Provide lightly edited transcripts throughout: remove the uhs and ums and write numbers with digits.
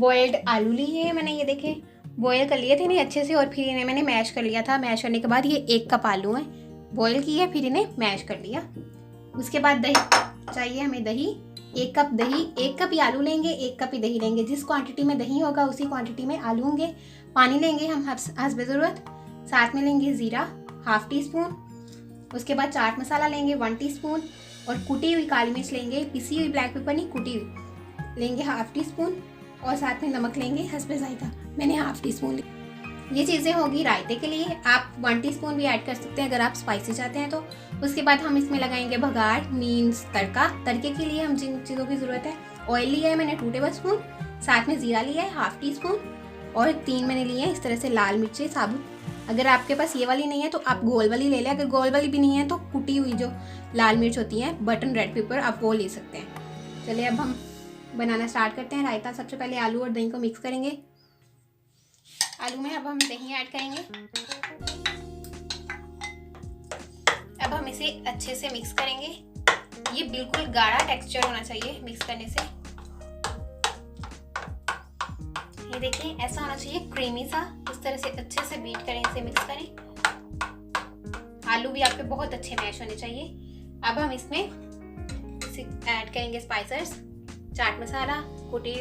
Boiled आलू लिए हैं मैंने, ये देखें बॉयल कर लिए थे इन्हें अच्छे से, और फिर इन्हें मैंने मैश कर लिया था। मैश करने के बाद ये 1 कप आलू हैं, बॉयल किए फिर इन्हें मैश कर लिया। उसके बाद दही चाहिए हमें, दही 1 कप दही, 1 कप ही आलू लेंगे, 1 कप ही दही लेंगे। जिस क्वांटिटी में दही होगा उसी क्वांटिटी में आलू होंगे। पानी लेंगे हम हस्बे ज़रूरत। साथ में लेंगे ज़ीरा 1/2 टीस्पून। उसके बाद चाट मसाला लेंगे 1 टीस्पून, और कुटी हुई काली मिर्च लेंगे, पिसी हुई ब्लैक पेपर नहीं, कुटी हुई लेंगे 1/2 टीस्पून, और साथ में नमक लेंगे हस्बे ज़ायका, मैंने 1/2 टीस्पून ली। ये चीज़ें होगी रायते के लिए। आप 1 टीस्पून भी ऐड कर सकते हैं अगर आप स्पाइसी चाहते हैं तो। उसके बाद हम इसमें लगाएंगे भगाड़ मीन्स तड़का। तड़के के लिए हम जिन चीज़ों की ज़रूरत है, ऑयल लिया है मैंने 2 टेबल स्पून, साथ में ज़ीरा लिया है 1/2 टीस्पून, और 3 मैंने लिए हैं इस तरह से लाल मिर्चें साबुत। अगर आपके पास ये वाली नहीं है तो आप गोल वाली ले लें, अगर गोल वाली भी नहीं है तो कुटी हुई जो लाल मिर्च होती है, बटन रेड पेपर, आप वो ले सकते हैं। चलिए अब हम बनाना स्टार्ट करते हैं रायता। सबसे पहले आलू और दही को मिक्स करेंगे। आलू में अब हम दही ऐड करेंगे। अब हम इसे अच्छे से मिक्स करेंगे। ये बिल्कुल गाढ़ा टेक्सचर होना चाहिए मिक्स करने से। ये देखिए ऐसा होना चाहिए क्रीमी सा, इस तरह से अच्छे से बीट करें, इसे मिक्स करें। आलू भी आपके बहुत अच्छे मैश होने चाहिए। अब हम इसमें ऐड करेंगे स्पाइसेस, चाट मसाला, कुटी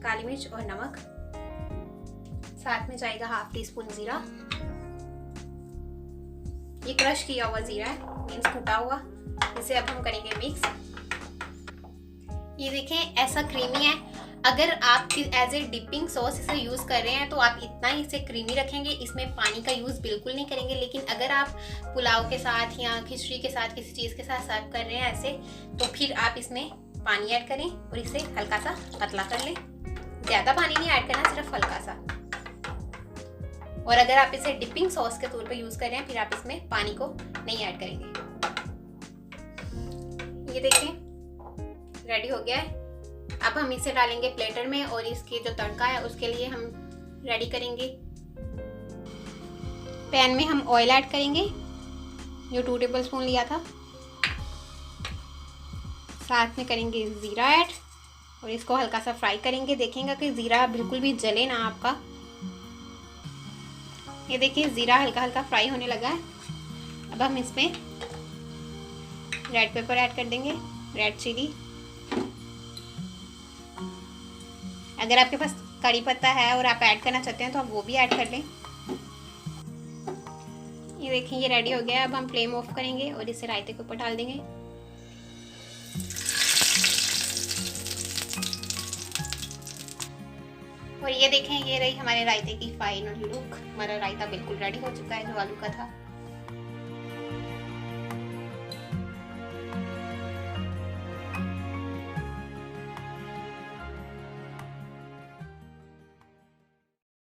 काली मिर्च और नमक। साथ में जाएगा 1/2 टीस्पून जीरा। ये क्रश किया हुआ जीरा है, मीन्स कूटा हुआ। इसे अब हम करेंगे मिक्स। ये देखें ऐसा क्रीमी है। अगर आप एज ए डिपिंग सॉस इसे यूज़ कर रहे हैं तो आप इतना ही इसे क्रीमी रखेंगे, इसमें पानी का यूज़ बिल्कुल नहीं करेंगे। लेकिन अगर आप पुलाव के साथ या खिचड़ी के साथ किसी चीज़ के साथ सर्व कर रहे हैं ऐसे, तो फिर आप इसमें पानी ऐड करें और इसे हल्का सा पतला कर लें। ज़्यादा पानी नहीं ऐड करना, सिर्फ हल्का सा। और अगर आप इसे डिपिंग सॉस के तौर पे यूज़ कर रहे हैं फिर आप इसमें पानी को नहीं ऐड करेंगे। ये देखिए रेडी हो गया है। अब हम इसे डालेंगे प्लेटर में, और इसके जो तड़का है उसके लिए हम रेडी करेंगे। पैन में हम ऑयल ऐड करेंगे जो 2 टेबल स्पून लिया था। साथ में करेंगे ज़ीरा ऐड और इसको हल्का सा फ्राई करेंगे। देखेंगे कि ज़ीरा बिल्कुल भी जले ना आपका। ये देखिए ज़ीरा हल्का हल्का फ्राई होने लगा है। अब हम इसमें रेड पेपर ऐड कर देंगे, रेड चिली। अगर आपके पास कड़ी पत्ता है और आप ऐड करना चाहते हैं तो आप वो भी ऐड कर लें। ये देखिए ये रेडी हो गया है। अब हम फ्लेम ऑफ करेंगे और इसे रायते के ऊपर डाल देंगे। और ये देखें ये रही हमारे रायते की फाइनल लुक। हमारा रायता बिल्कुल रेडी हो चुका है जो आलू का था।